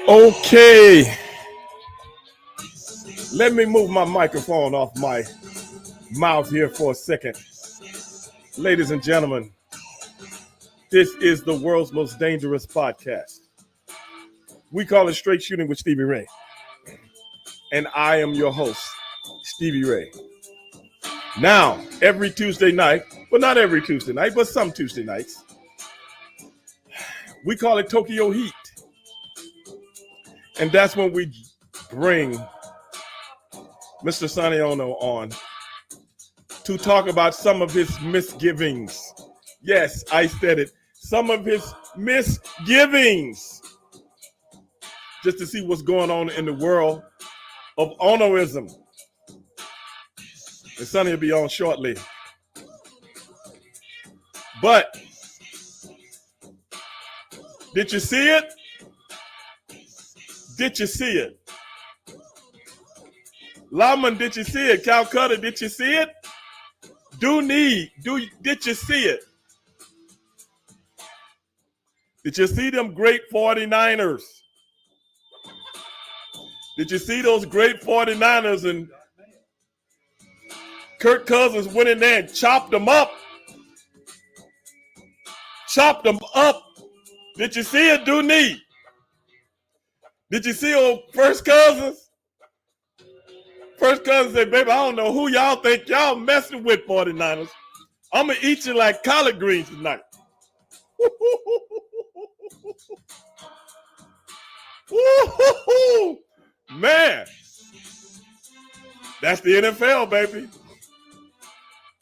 Okay, let me move my microphone off my mouth here for a second. Ladies and gentlemen, this is the world's most dangerous podcast. We call it Straight Shooting with Stevie Ray. And I am your host, Stevie Ray. Now, every Tuesday night, well, not every Tuesday night, but some Tuesday nights, we call it Tokyo Heat. And that's when we bring Mr. Sonny on to talk about some of his misgivings. Yes, I said it. Some of his misgivings. Just to see what's going on in the world of Onoism. And Sonny will be on shortly. But, did you see it? Did you see it? Lawman, did you see it? Calcutta, did you see it? Did you see it? Did you see them great 49ers? Did you see those great 49ers and Kirk Cousins went in there and chopped them up? Chopped them up. Did you see it, Dooney? Did you see old First Cousins? First Cousins said, baby, I don't know who y'all think y'all messing with, 49ers. I'm going to eat you like collard greens tonight. Man, that's the NFL, baby.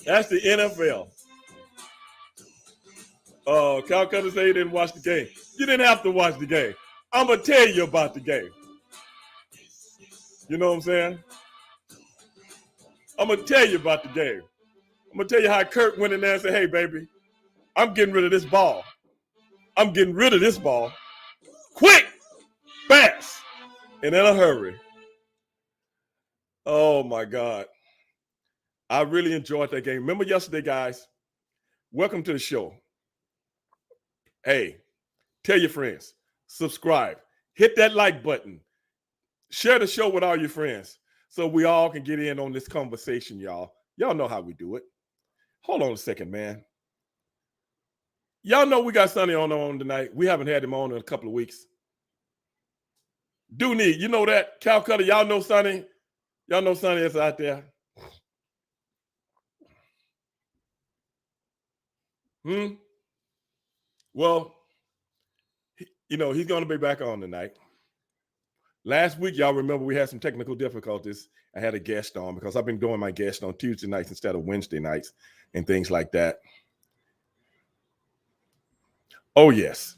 That's the NFL. Calcutta said he didn't watch the game. You didn't have to watch the game. I'm going to tell you about the game. You know what I'm saying? I'm going to tell you about the game. I'm going to tell you how Kirk went in there and said, hey, baby, I'm getting rid of this ball. I'm getting rid of this ball. Quick, fast, and in a hurry. Oh, my God. I really enjoyed that game. Remember yesterday, guys? Welcome to the show. Hey, tell your friends. Subscribe. Hit that like button. Share the show with all your friends so we all can get in on this conversation, y'all. Y'all know how we do it. Hold on a second, man. Y'all know we got Sonny on tonight. We haven't had him on in a couple of weeks. Dooney, you know that? Calcutta, y'all know Sonny? Y'all know Sonny is out there. Well, he's going to be back on tonight. Last week, y'all remember we had some technical difficulties. I had a guest on because I've been doing my guest on Tuesday nights instead of Wednesday nights and things like that. Oh, yes.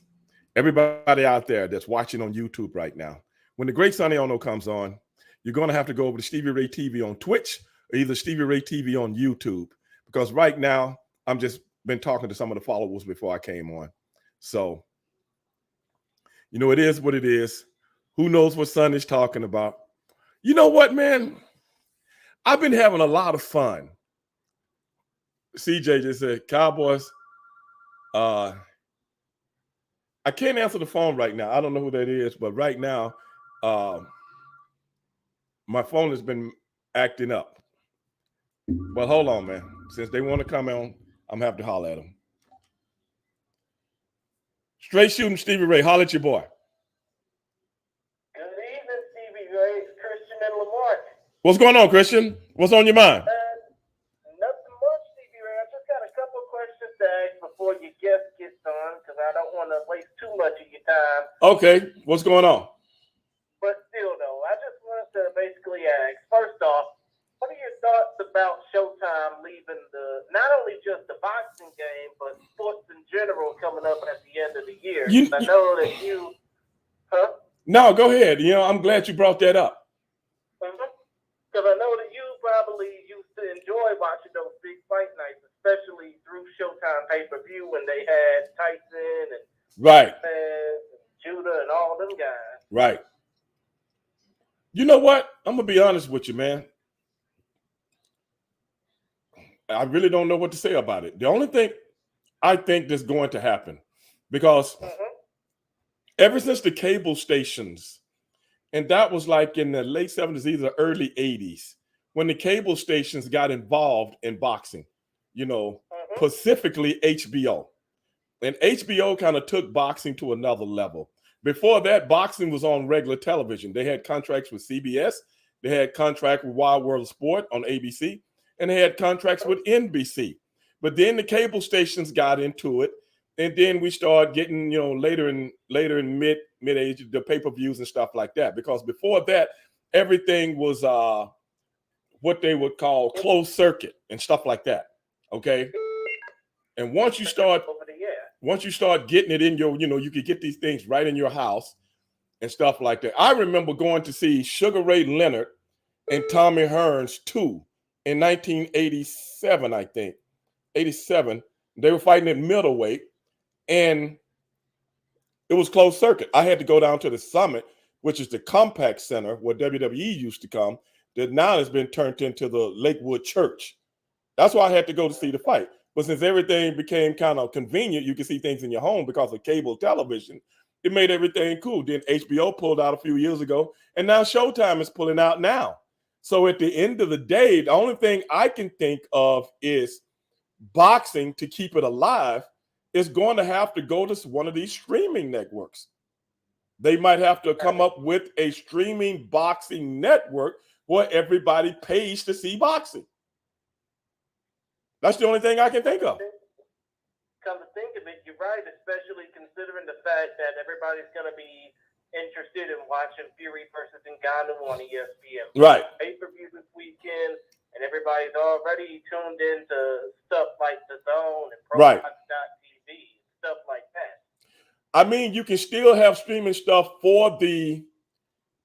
Everybody out there that's watching on YouTube right now, when the great Sonny Ono comes on, you're going to have to go over to Stevie Ray TV on Twitch or either Stevie Ray TV on YouTube, because right now I'm just been talking to some of the followers before I came on. So, it is what it is. Who knows what Sonny's talking about? You know what, man? I've been having a lot of fun. CJ just said, Cowboys, I can't answer the phone right now. I don't know who that is, but right now, my phone has been acting up. But hold on, man. Since they want to come on, I'm going to have to holler at them. Straight Shooting Stevie Ray, holler at your boy. Good evening, Stevie Ray. It's Christian and Lamont. What's going on, Christian? What's on your mind? Nothing much, Stevie Ray. I just got a couple questions to ask before your guest gets on, because I don't want to waste too much of your time. Okay, what's going on? But still, though, I just wanted to basically ask, first off, what are your thoughts about Showtime leaving not only just the boxing game, but sports in general coming up at the end of the year? I know that you... Huh? No, go ahead. I'm glad you brought that up. Because I know that you probably used to enjoy watching those big fight nights, especially through Showtime pay-per-view when they had Tyson and right, and Judah and all them guys. Right. You know what? I'm going to be honest with you, man. I really don't know what to say about it. The only thing I think that's going to happen, because ever since the cable stations, and that was like in the late 70s, either early 80s, when the cable stations got involved in boxing, you know, specifically HBO. And HBO kind of took boxing to another level. Before that, boxing was on regular television. They had contracts with CBS, they had contract with Wild World of Sport on ABC, and they had contracts with NBC. But then the cable stations got into it, and then we started getting, you know, later in mid age, the pay-per-views and stuff like that. Because before that, everything was what they would call closed circuit and stuff like that. Okay. And once you start getting it in your, you know, you could get these things right in your house and stuff like that. I remember going to see Sugar Ray Leonard and Tommy Hearns 2 in 1987, I think. 87. They were fighting at middleweight, and it was closed circuit. I had to go down to the Summit, which is the Compact Center where WWE used to come, that now has been turned into the Lakewood Church. That's why I had to go to see the fight. But since everything became kind of convenient, you can see things in your home because of cable television, it made everything cool. Then HBO pulled out a few years ago, and now Showtime is pulling out now. So at the end of the day, the only thing I can think of is boxing, to keep it alive, is going to have to go to one of these streaming networks. They might have to come up with a streaming boxing network where everybody pays to see boxing. That's the only thing I can think of. Come to think of it, you're right, especially considering the fact that everybody's going to be interested in watching Fury versus Ngannou on ESPN. Right. Pay-per-view this weekend, and everybody's already tuned into stuff like The Zone and ProBox.tv, stuff like that. I mean, you can still have streaming stuff for the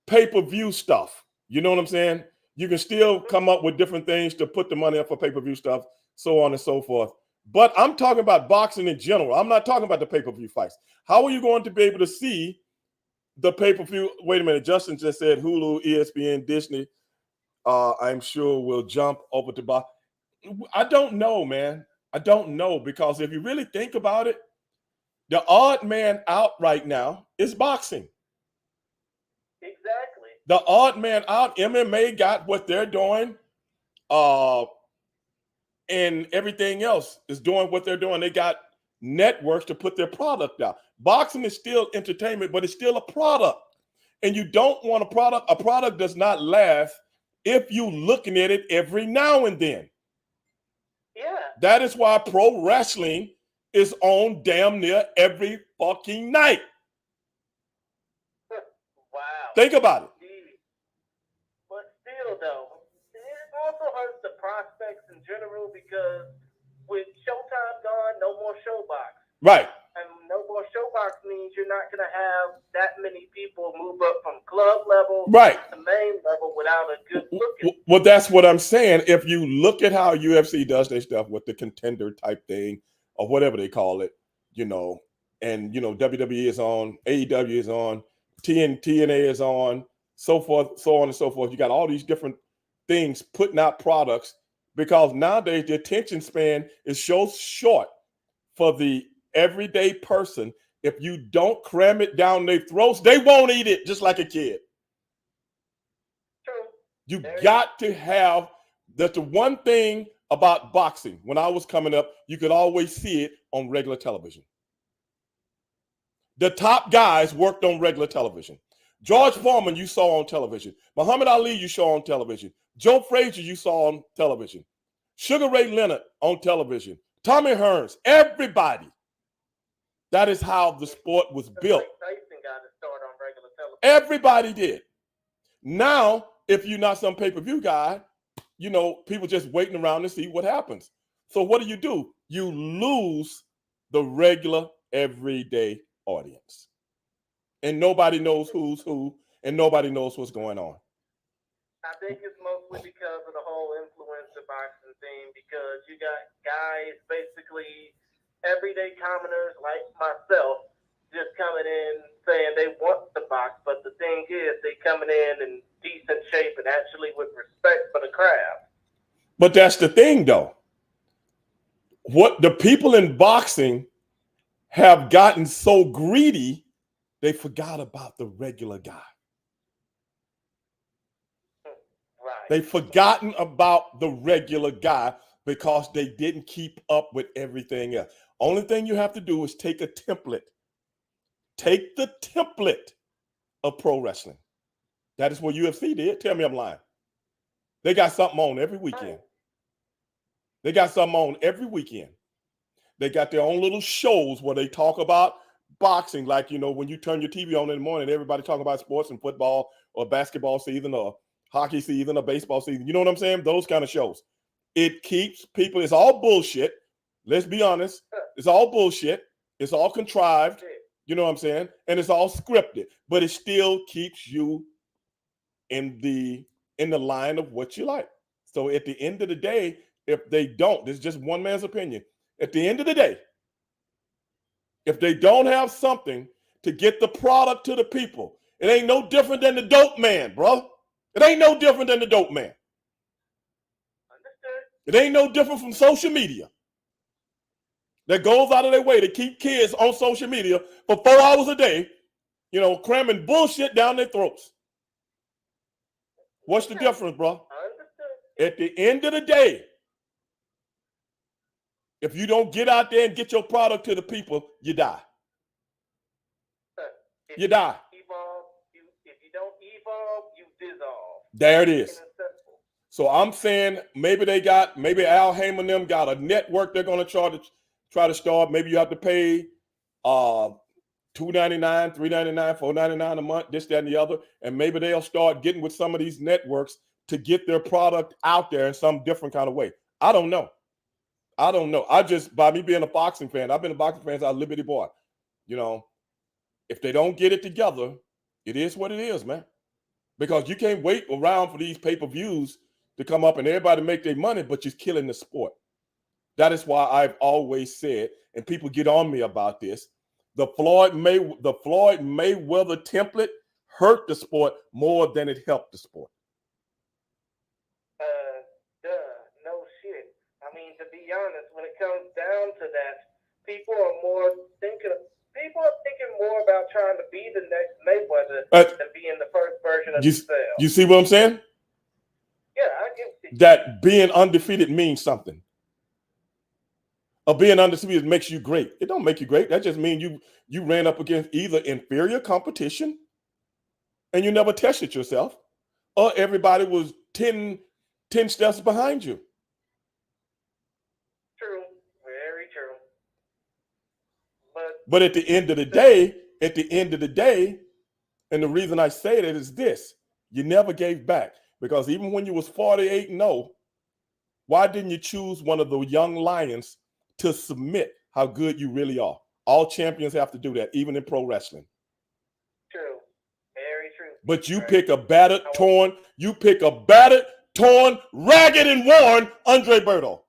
pay-per-view stuff. You know what I'm saying? You can still come up with different things to put the money up for pay-per-view stuff, so on and so forth. But I'm talking about boxing in general. I'm not talking about the pay-per-view fights. How are you going to be able to see the pay-per-view? Wait a minute. Justin just said Hulu, ESPN, Disney, I'm sure will jump over to box. I don't know, man. I don't know, because if you really think about it, the odd man out right now is boxing. Exactly. The odd man out, MMA got what they're doing, and everything else is doing what they're doing. They got networks to put their product out. Boxing is still entertainment, but it's still a product. And you don't want a product. A product does not last if you looking at it every now and then. Yeah. That is why pro wrestling is on damn near every fucking night. Wow. Think about it. But still, though, it also hurts the prospects in general, because with Showtime gone, no more Showbox. Right. And no more Showbox means you're not going to have that many people move up from club level to main level without a good looking. Well, that's what I'm saying. If you look at how UFC does their stuff with the contender type thing, or whatever they call it, you know, and, you know, WWE is on, AEW is on, TNA is on, so forth, so on and so forth. You got all these different things putting out products, because nowadays the attention span is so short for the everyday person. If you don't cram it down their throats, they won't eat it, just like a kid. True. You got to have, that's the one thing about boxing. When I was coming up, you could always see it on regular television. The top guys worked on regular television. George Foreman, you saw on television. Muhammad Ali, you saw on television. Joe Frazier, you saw on television. Sugar Ray Leonard on television. Tommy Hearns, everybody. That is how the sport was built. Tyson got to start on regular television. Everybody did. Now, if you're not some pay-per-view guy, you know, people just waiting around to see what happens. So what do? You lose the regular, everyday audience. And nobody knows who's who, and nobody knows what's going on. I think it's mostly because of the whole influencer boxing thing, because you got guys, basically everyday commoners like myself, just coming in saying they want the box, but the thing is, they coming in decent shape and actually with respect for the craft. But that's the thing, though. What the people in boxing have gotten so greedy They forgot about the regular guy. Right. They've forgotten about the regular guy because they didn't keep up with everything else. Only thing you have to do is take a template. Take the template of pro wrestling. That is what UFC did. Tell me I'm lying. They got something on every weekend. They got something on every weekend. They got their own little shows where they talk about boxing, like, you know, when you turn your TV on in the morning, everybody talking about sports and football or basketball season or hockey season or baseball season. You know what I'm saying? Those kind of shows. It keeps people, it's all bullshit. Let's be honest. It's all bullshit. It's all contrived. You know what I'm saying? And it's all scripted, but it still keeps you in the line of what you like. So at the end of the day, if they don't, this is just one man's opinion. At the end of the day, if they don't have something to get the product to the people, it ain't no different than the dope man, bro. It ain't no different than the dope man. It ain't no different from social media that goes out of their way to keep kids on social media for 4 hours a day, you know, cramming bullshit down their throats. What's the difference, bro? At the end of the day, if you don't get out there and get your product to the people, you die. You die. If you don't evolve, you dissolve. There it is. So I'm saying maybe Al Heyman and them got a network they're going to try to start. Maybe you have to pay $2.99, $3.99, $4.99 a month, this, that, and the other. And maybe they'll start getting with some of these networks to get their product out there in some different kind of way. I don't know. By me being a boxing fan, I've been a boxing fan since I was a Liberty boy. You know, if they don't get it together, it is what it is, man. Because you can't wait around for these pay-per-views to come up and everybody make their money, but you're killing the sport. That is why I've always said, and people get on me about this, the Floyd Mayweather template hurt the sport more than it helped the sport. No shit. I mean, to be honest, when it comes down to that, people are thinking more about trying to be the next Mayweather than being the first version of themselves. You see what I'm saying? Yeah, I get that being undefeated means something. Being undefeated makes you great. It don't make you great. That just means you ran up against either inferior competition and you never tested yourself, or everybody was 10 steps behind you. True. Very true. But at the end of the day, and the reason I say that is this: you never gave back. Because even when you was 48-0, why didn't you choose one of the young lions to submit how good you really are? All champions have to do that, even in pro wrestling. True. Very true. But you pick a battered, torn, ragged and worn Andre Berto.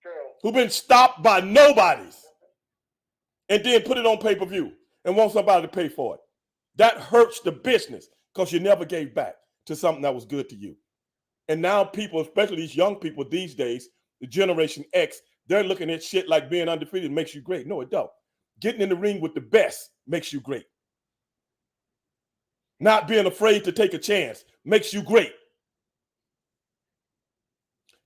True. Who been stopped by nobodies and then put it on pay-per-view and want somebody to pay for it. That hurts the business because you never gave back to something that was good to you. And now people, especially these young people these days, the Generation X, they're looking at shit like being undefeated makes you great. No, it don't. Getting in the ring with the best makes you great. Not being afraid to take a chance makes you great.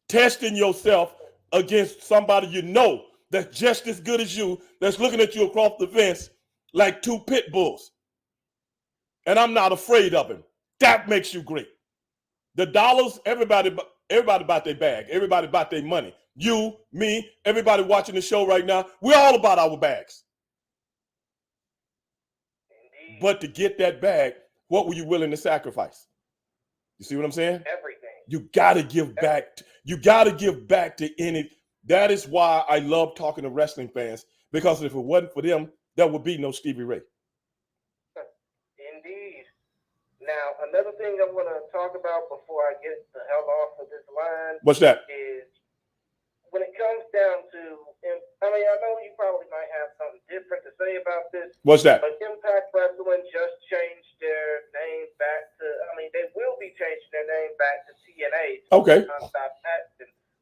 Testing yourself against somebody you know that's just as good as you, that's looking at you across the fence like two pit bulls. And I'm not afraid of him. That makes you great. The dollars, everybody about their bag. Everybody about their money. You, me, everybody watching the show right now, we're all about our bags. Indeed. But to get that bag, what were you willing to sacrifice? You see what I'm saying? Everything. You got to give back. You got to give back to any. That is why I love talking to wrestling fans, because if it wasn't for them, there would be no Stevie Ray. Indeed. Now, another thing I want to talk about before I get the hell off of this line. What's that? Is when it comes down to, I mean, I know you probably might have something different to say about this. What's that? But Impact Wrestling just changed their name back to, I mean, they will be changing their name back to TNA. Okay.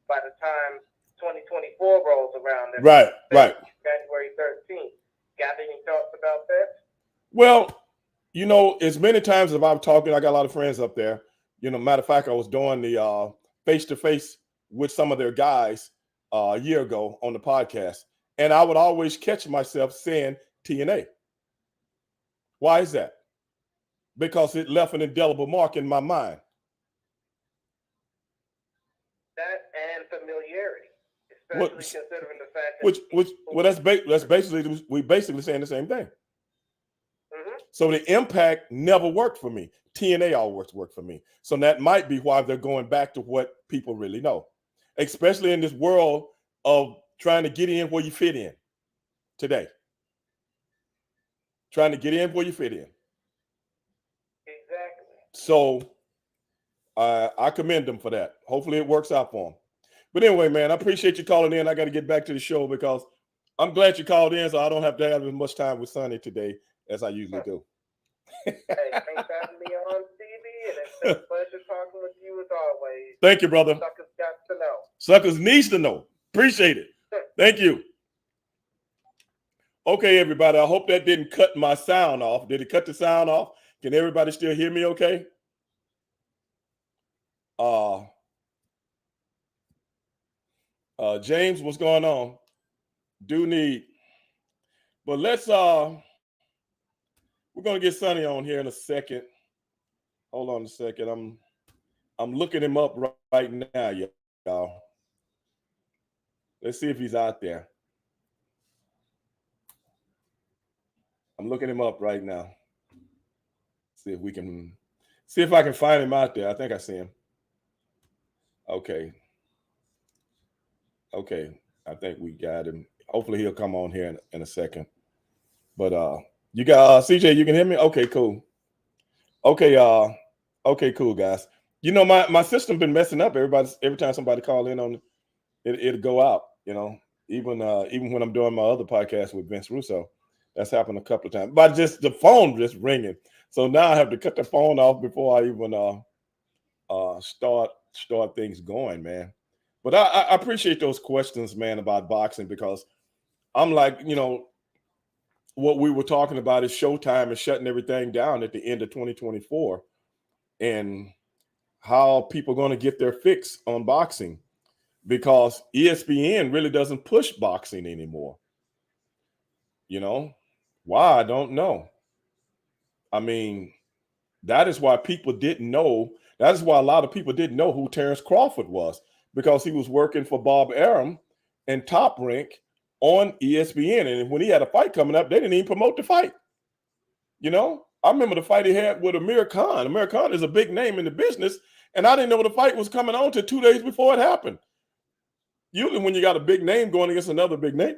By the time 2024 rolls around. Right. January 13th. Got any thoughts about that? Well, you know, as many times as I've talked, I got a lot of friends up there. You know, matter of fact, I was doing the face to face with some of their guys a year ago on the podcast, and I would always catch myself saying TNA. Why is that? Because it left an indelible mark in my mind. That and familiarity, What, especially considering the fact that well, that's basically we basically saying the same thing. Mm-hmm. So the Impact never worked for me. TNA always worked for me. So that might be why they're going back to what people really know, especially in this world of trying to get in where you fit in today. Trying to get in where you fit in. Exactly. So I commend them for that. Hopefully it works out for them. But anyway, man, I appreciate you calling in. I got to get back to the show because I'm glad you called in so I don't have to have as much time with Sonny today as I usually do. Hey, thanks for having me on, Stevie, and it's been a pleasure talking with you as always. Thank you, brother. Suckers got to know. Suckers needs to know. Appreciate it. Thank you. Okay, everybody. I hope that didn't cut my sound off. Did it cut the sound off? Can everybody still hear me okay? James, what's going on? Do need, but let's we're gonna get Sonny on here in a second. Hold on a second. I'm looking him up right now, y'all. Let's see if he's out there. I'm looking him up right now. See if I can find him out there. I think I see him. Okay. I think we got him. Hopefully he'll come on here in a second. But you got CJ, you can hear me? Okay, cool. Okay, cool, guys. You know, my system been messing up. Every time somebody call in on it'll go out, you know. Even when I'm doing my other podcast with Vince Russo, that's happened a couple of times. But just the phone just ringing. So now I have to cut the phone off before I even start things going, man. But I appreciate those questions, man, about boxing because I'm like, you know, what we were talking about is Showtime and shutting everything down at the end of 2024 and how people are going to get their fix on boxing because ESPN really doesn't push boxing anymore. You know, why? I don't know. I mean, that is why people didn't know. That is why a lot of people didn't know who Terrence Crawford was because he was working for Bob Arum and Top Rank on ESPN. And when he had a fight coming up, they didn't even promote the fight. You know, I remember the fight he had with Amir Khan. Amir Khan is a big name in the business, and I didn't know the fight was coming on till 2 days before it happened. Usually when you got a big name going against another big name,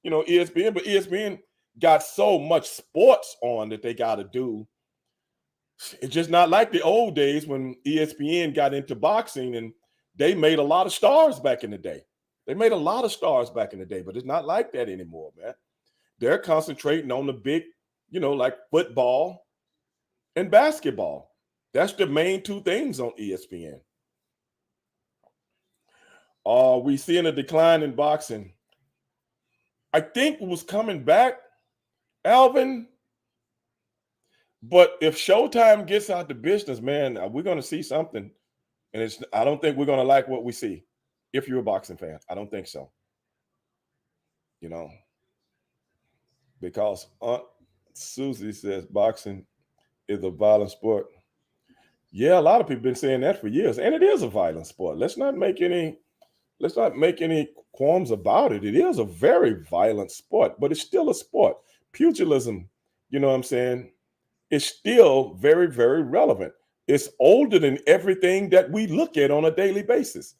you know, ESPN, but ESPN got so much sports on that they got to do. It's just not like the old days when ESPN got into boxing and they made a lot of stars back in the day. They made a lot of stars back in the day, but it's not like that anymore, man. They're concentrating on the big, you know, like football and basketball. That's the main two things on ESPN. We seeing a decline in boxing. I think it was coming back, Alvin. But if Showtime gets out the business, man, we're going to see something. And I don't think we're going to like what we see. If you're a boxing fan, I don't think so. You know, because Aunt Susie says boxing is a violent sport. Yeah, a lot of people been saying that for years, and it is a violent sport. Let's not make any qualms about it. It is a very violent sport, but it's still a sport. Pugilism, you know what I'm saying, is still very, very relevant. It's older than everything that we look at on a daily basis.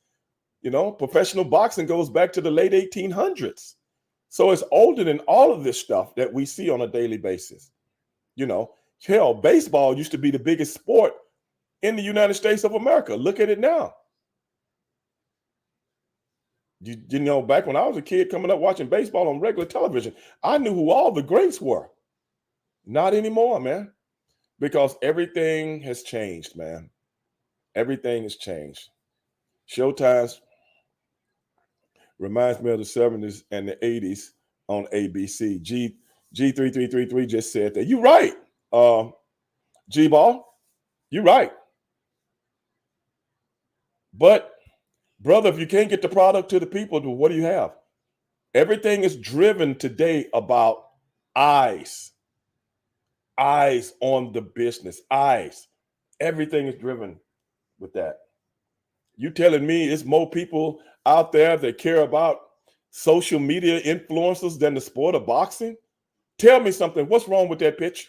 You know, professional boxing goes back to the late 1800s. So it's older than all of this stuff that we see on a daily basis. You know, hell, baseball used to be the biggest sport in the United States of America. Look at it now. You know, back when I was a kid coming up watching baseball on regular television, I knew who all the greats were. Not anymore, man, because everything has changed, man. Everything has changed. Showtimes reminds me of the 70s and the 80s on ABC. Gee, G3333 just said that. You're right. G-Ball, you're right. But, brother, if you can't get the product to the people, then what do you have? Everything is driven today about eyes. Eyes on the business. Eyes. Everything is driven with that. You telling me it's more people out there that care about social media influencers than the sport of boxing? Tell me something. What's wrong with that picture?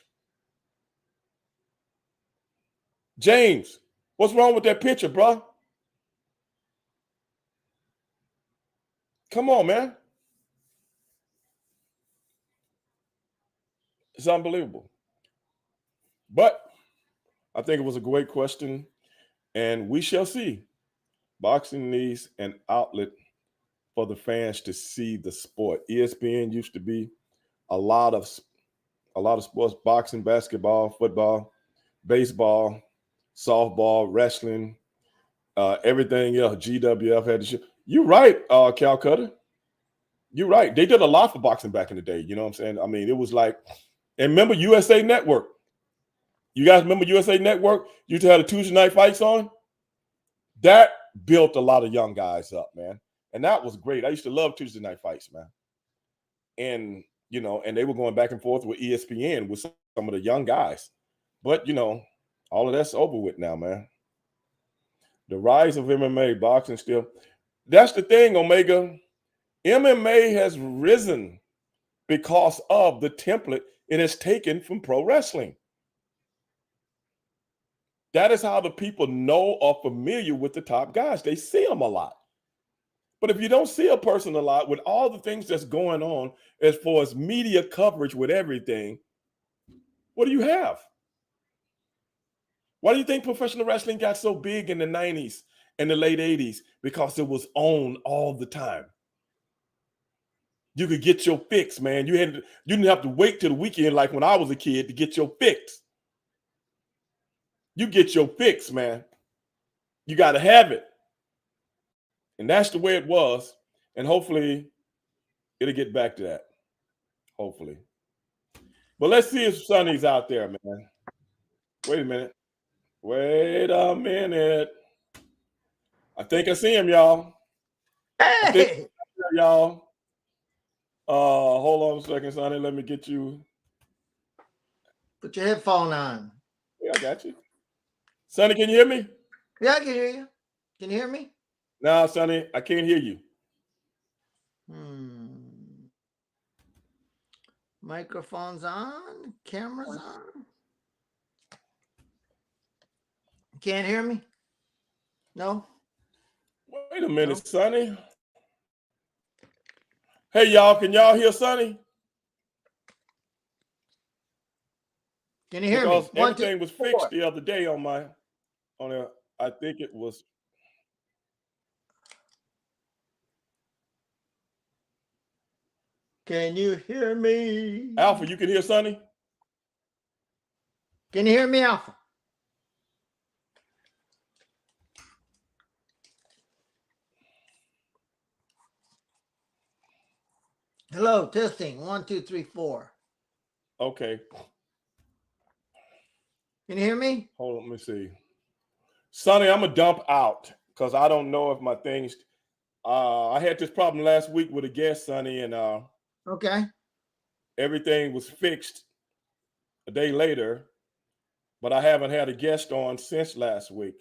James, what's wrong with that picture, bro? Come on, man. It's unbelievable. But I think it was a great question, and we shall see. Boxing needs an outlet for the fans to see the sport. ESPN used to be a lot of sports: boxing, basketball, football, baseball, softball, wrestling, everything else. GWF had the show. You're right, Calcutta. You're right. They did a lot for boxing back in the day. You know what I'm saying? I mean, it was like, and remember USA Network. You guys remember USA Network? You used to have the Tuesday night fights on. That built a lot of young guys up, man. And that was great. I used to love Tuesday night fights, man. And, and they were going back and forth with ESPN with some of the young guys. But, all of that's over with now, man. The rise of MMA, boxing still. That's the thing, Omega. MMA has risen because of the template it has taken from pro wrestling. That is how the people know or familiar with the top guys. They see them a lot. But if you don't see a person a lot with all the things that's going on as far as media coverage with everything, what do you have? Why do you think professional wrestling got so big in the 90s and the late 80s? Because it was on all the time. You could get your fix, man. You didn't have to wait till the weekend like when I was a kid to get your fix. You get your fix, man. You got to have it. And that's the way it was. And hopefully it'll get back to that. Hopefully. But let's see if Sonny's out there, man. Wait a minute. Wait a minute. I think I see him, y'all. Hey! Y'all. Hold on a second, Sonny. Let me get you. Put your headphone on. Yeah, I got you. Sonny, can you hear me? Yeah, I can hear you. Can you hear me? No, Sonny, I can't hear you. Microphone's on. Camera's on. Can't hear me? No? Wait a minute, Sonny. Hey, y'all, can y'all hear Sonny? Can you hear because me? everything was fixed the other day on I think it was. Can you hear me? Alpha, you can hear Sonny? Can you hear me, Alpha? Hello, testing. 1, 2, 3, 4. Okay. Can you hear me? Hold on, let me see. Sonny, I'm gonna dump out because I don't know if my things. I had this problem last week with a guest, Sonny, and okay. Everything was fixed a day later, but I haven't had a guest on since last week.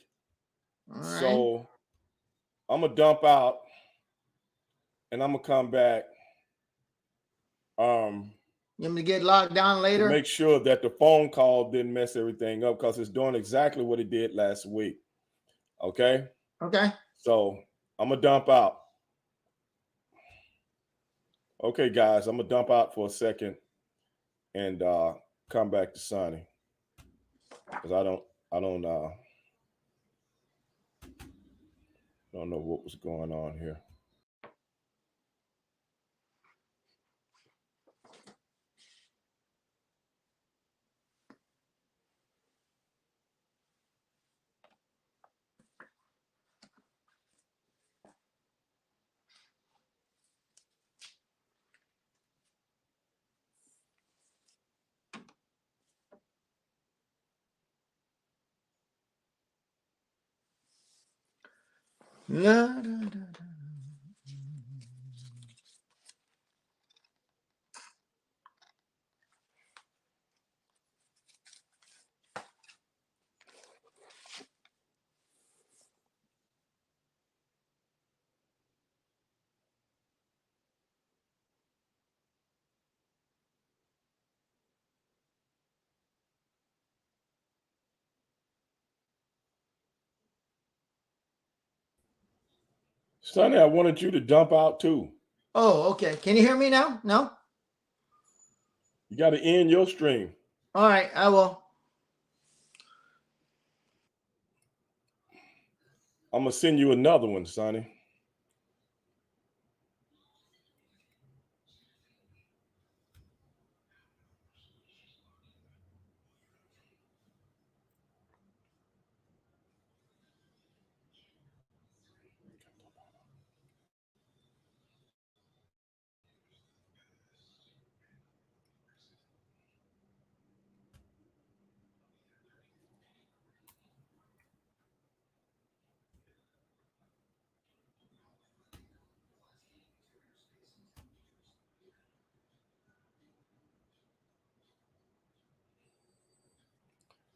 All so right. I'm gonna dump out and I'm gonna come back. You want me to get logged down later? To make sure that the phone call didn't mess everything up because it's doing exactly what it did last week. Okay? Okay. So I'm gonna dump out. Okay, guys, I'm gonna dump out for a second and come back to Sonny. Because I don't know what was going on here. La, da, da, da. Sonny, I wanted you to dump out too. Oh, okay. Can you hear me now? No? You got to end your stream. All right, I will. I'm going to send you another one, Sonny.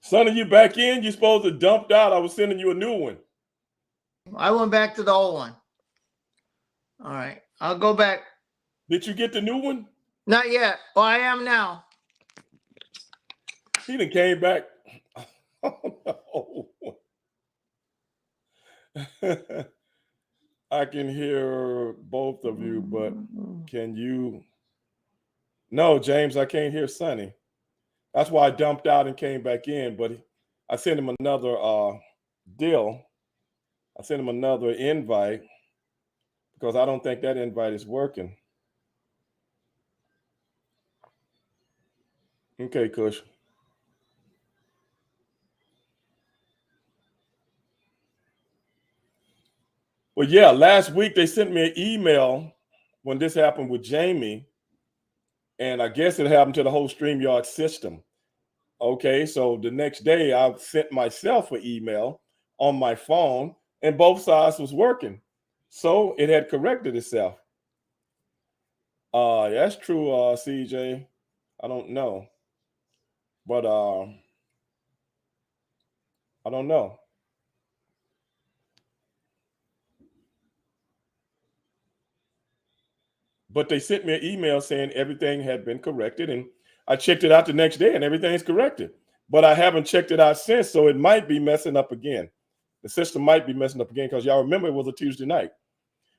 Sonny, you back in? You supposed to dumped out. I was sending you a new one. I went back to the old one. All right, I'll go back. Did you get the new one? Not yet. Well, I am now. He done came back. Oh, no. I can hear both of you, but can you? No, James, I can't hear Sonny. That's why I dumped out and came back in, but I sent him another deal. I sent him another invite because I don't think that invite is working. Okay, Kush. Well, yeah, last week they sent me an email when this happened with Jamie, and I guess it happened to the whole StreamYard system. Okay, so the next day I sent myself an email on my phone, and both sides was working. So it had corrected itself. That's true, CJ. I don't know. But I don't know. But they sent me an email saying everything had been corrected, and I checked it out the next day and everything's corrected. But I haven't checked it out since, so it might be messing up again. The system might be messing up again because y'all remember it was a Tuesday night.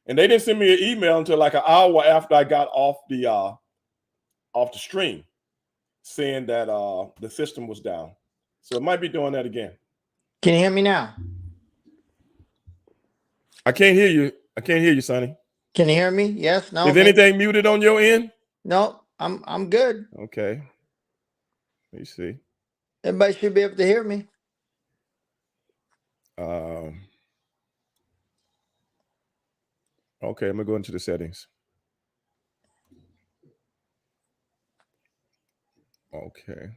And they didn't send me an email until like an hour after I got off the stream saying that the system was down. So it might be doing that again. Can you hear me now? I can't hear you. I can't hear you, Sonny. Can you hear me? Yes, no. Is anything muted on your end? No, I'm good. Okay. Let me see. Everybody should be able to hear me. Okay, I'm gonna go into the settings. Okay.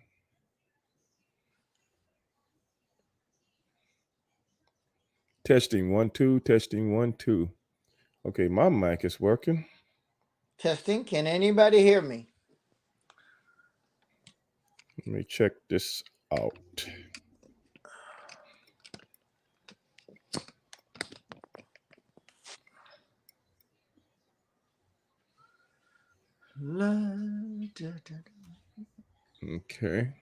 Testing 1 2, testing 1 2. Okay, my mic is working. Testing. Can anybody hear me? Let me check this out. Okay.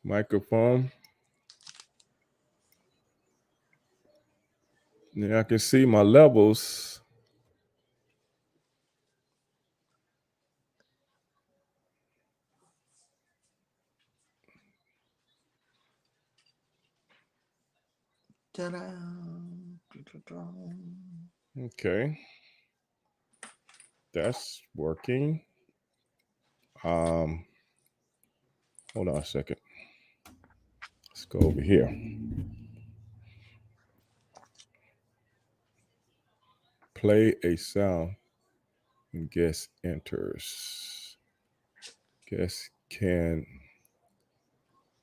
Microphone. Yeah, I can see my levels. Okay. That's working. Hold on a second. Let's go over here. Play a sound and guest enters. Guest can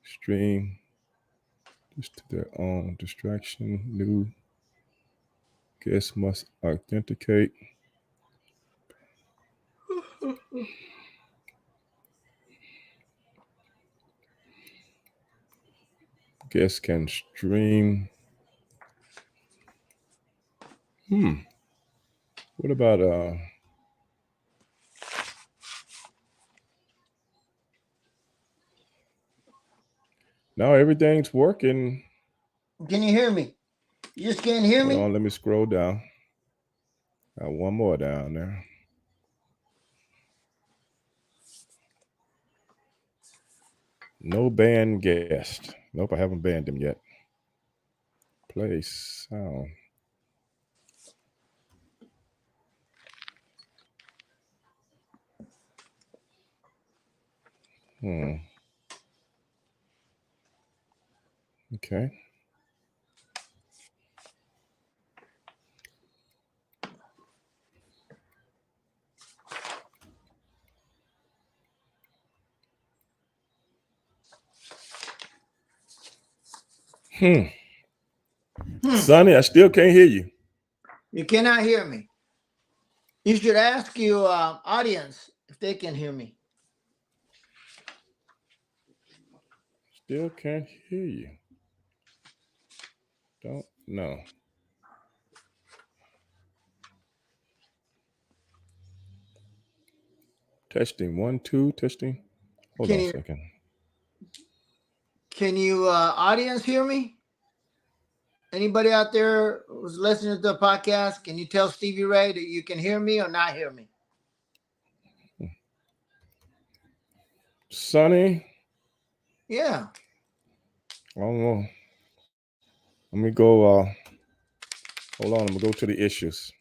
stream Just to their own distraction. New guests must authenticate. Guests can stream. What about now everything's working. Can you hear me? You just can't hear Hold me? on, let me scroll down. Got one more down there. No banned guest. Nope, I haven't banned him yet. Play sound. Okay. Sonny, I still can't hear you. You cannot hear me. You should ask your audience if they can hear me. Still can't hear you. Don't know. Testing 1, 2, testing. Hold on a second. Can you audience hear me? Anybody out there who's listening to the podcast, can you tell Stevie Ray that you can hear me or not hear me? Sonny? Yeah. I don't know. Let me go. Hold on. I'm going to go to the issues.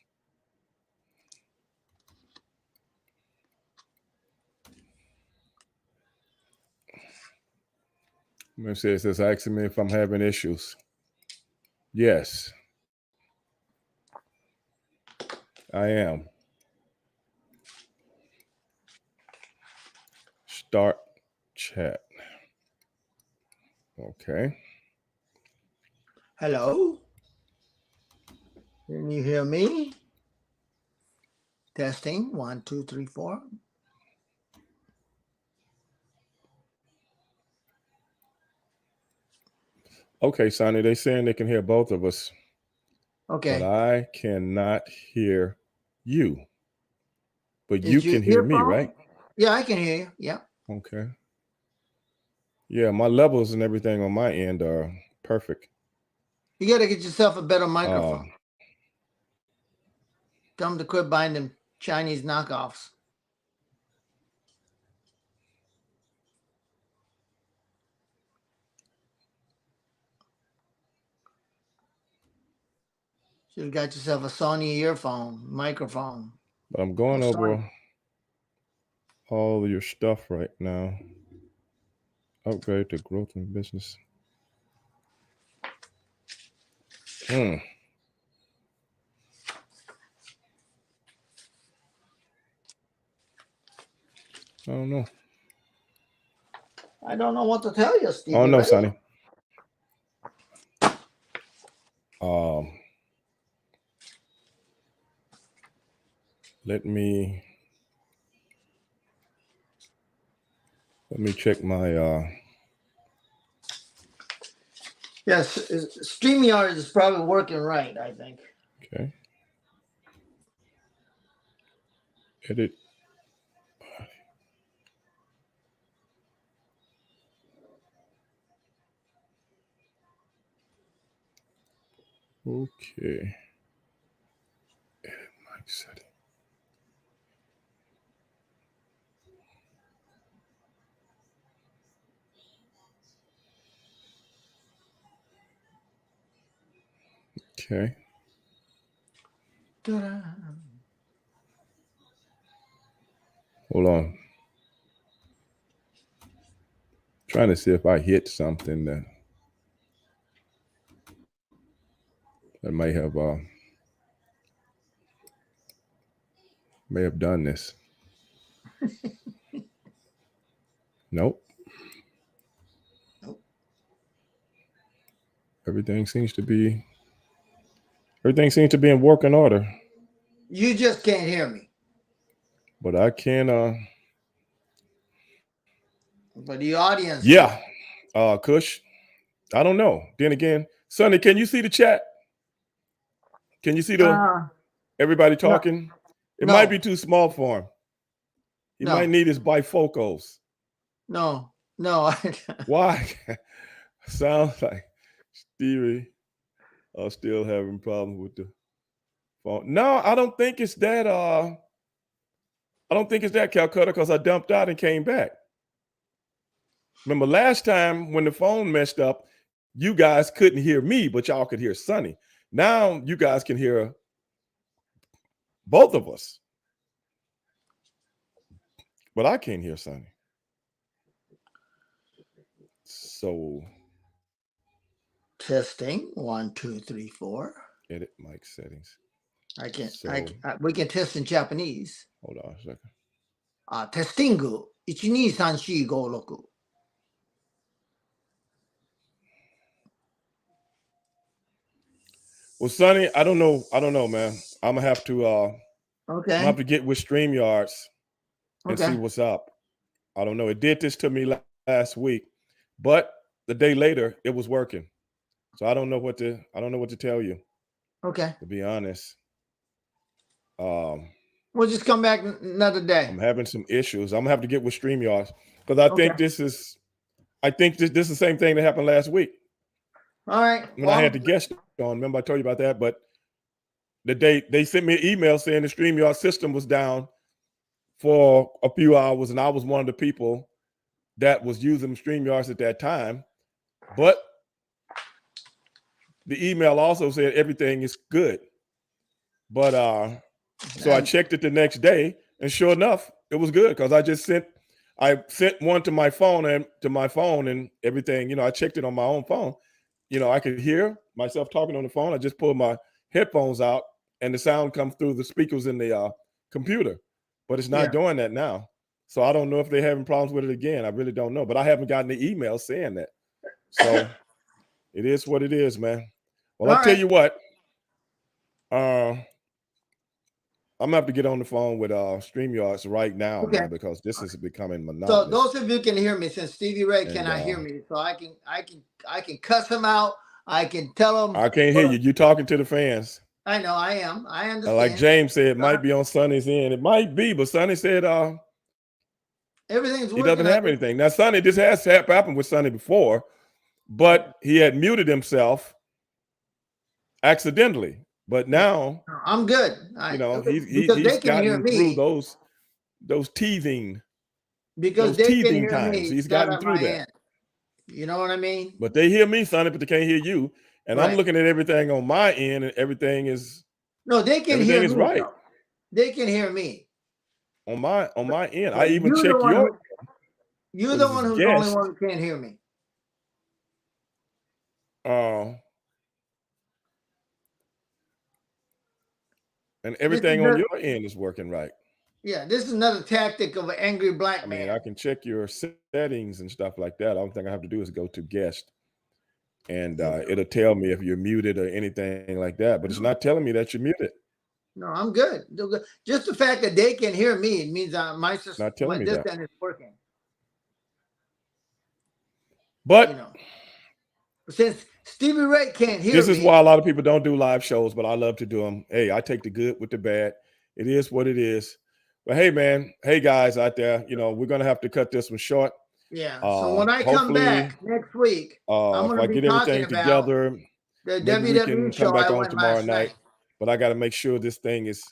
Let me see. It says asking me if I'm having issues. Yes, I am. Start chat. Okay. Hello? Can you hear me? Testing 1, 2, 3, 4. Okay, Sonny. They're saying they can hear both of us. Okay. But I cannot hear you. But Did you can hear me, phone? right? Yeah, I can hear you. Yeah. Okay. Yeah, my levels and everything on my end are perfect. You got to get yourself a better microphone. Tell them to quit buying them Chinese knockoffs. Should have got yourself a Sony earphone, microphone. But I'm going over all your stuff right now. Upgrade to growth in business. I don't know. I don't know what to tell you, Stevie. Oh no, Sonny. Let me check my Yes, StreamYard is probably working right, I think. okay. Edit. Okay. Edit mic setting. Okay. Ta-da. Hold on. Trying to see if I hit something that may have done this. Nope. Nope. Everything seems to be in working order. You just can't hear me. But I can But the audience yeah. can. Kush. I don't know. Then again, Sonny, can you see the chat? Can you see everybody No, talking? It might be no, too small for him. He might no, need his bifocals. no, no. Why? Sounds like Stevie are still having problems with the phone. No, I don't think it's that. I don't think it's that, Calcutta, because I dumped out and came back. Remember last time when the phone messed up, you guys couldn't hear me, but y'all could hear Sonny. Now you guys can hear both of us, but I can't hear Sonny. So Testing 1, 2, 3, 4. edit mic settings. I can. So We can test in Japanese. hold on a second. Testing 1, 2, 3, 4, 5, 6. Well, Sonny, I don't know, man. I'm gonna have to get with StreamYards and see what's up. I don't know. It did this to me last week, but the day later it was working. So I don't know what to tell you. Okay. To be honest. We'll just come back another day. I'm having some issues. I'm gonna have to get with StreamYards because I think this is the same thing that happened last week. All right. When I had the guest on, remember I told you about that, but the day they sent me an email saying the StreamYard system was down for a few hours, and I was one of the people that was using StreamYards at that time. But the email also said everything is good. But so I checked it the next day, and sure enough, it was good because I sent one to my phone and everything. I checked it on my own phone. I could hear myself talking on the phone. I just pulled my headphones out, and the sound comes through the speakers in the computer. But it's not doing that now. So I don't know if they're having problems with it again. I really don't know. But I haven't gotten the email saying that. So it is what it is, man. Well, I'll tell you what. I'm gonna have to get on the phone with StreamYards right now, man, because this is becoming monotonous. So those of you can hear me, since Stevie Ray cannot hear me, so I can cuss him out. I can tell him. I can't hear you. You talking to the fans. I know I am. I understand. Like James said, it might be on Sonny's end. It might be, but Sonny said everything's working. He doesn't have anything. Now, Sonny, this has happened with Sonny before, but he had muted himself accidentally. But now I'm good. He's gotten through those teething. Because those they can teething hear times. me. He's gotten through that. End. You know what I mean? But they hear me, Sonny, but they can't hear you. And I'm looking at everything on my end, and everything is they can hear me. Right. They can hear me. On my end. I even checked your. You're the one who's the only one who can't hear me. And everything on your end is working right. Yeah, this is another tactic of an angry black man. I mean, I can check your settings and stuff like that. All thing I have to do is go to guest, and it'll tell me if you're muted or anything like that. But it's not telling me that you're muted. No, I'm good. Just the fact that they can hear me, it means my system, not telling me this that. end is working. But since Stevie Ray can't hear me. This is why a lot of people don't do live shows, but I love to do them. Hey, I take the good with the bad. It is what it is. But hey, man, hey guys out there, we're gonna have to cut this one short. Yeah. So when I come back next week, I'm gonna be talking about together, the maybe we can show come back I on went tomorrow last night. But I got to make sure this thing is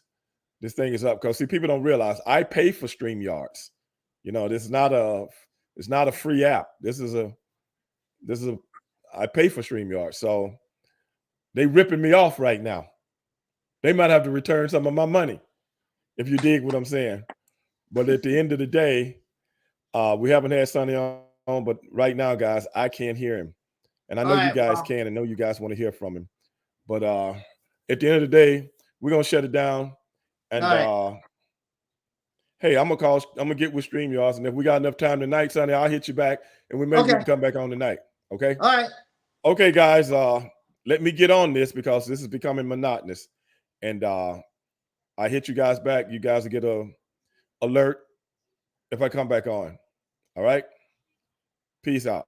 up, because see, people don't realize I pay for StreamYards. This is not a free app. This is I pay for StreamYards, so they ripping me off right now. They might have to return some of my money, if you dig what I'm saying. But at the end of the day, we haven't had Sonny on, but right now, guys, I can't hear him. And I know you guys can, and know you guys want to hear from him. But at the end of the day, we're going to shut it down. And hey, I'm gonna get with StreamYards, and if we got enough time tonight, Sonny, I'll hit you back, and we can come back on tonight. Okay? All right. Okay, guys, let me get on this because this is becoming monotonous. And I hit you guys back. You guys will get a alert if I come back on. All right. Peace out.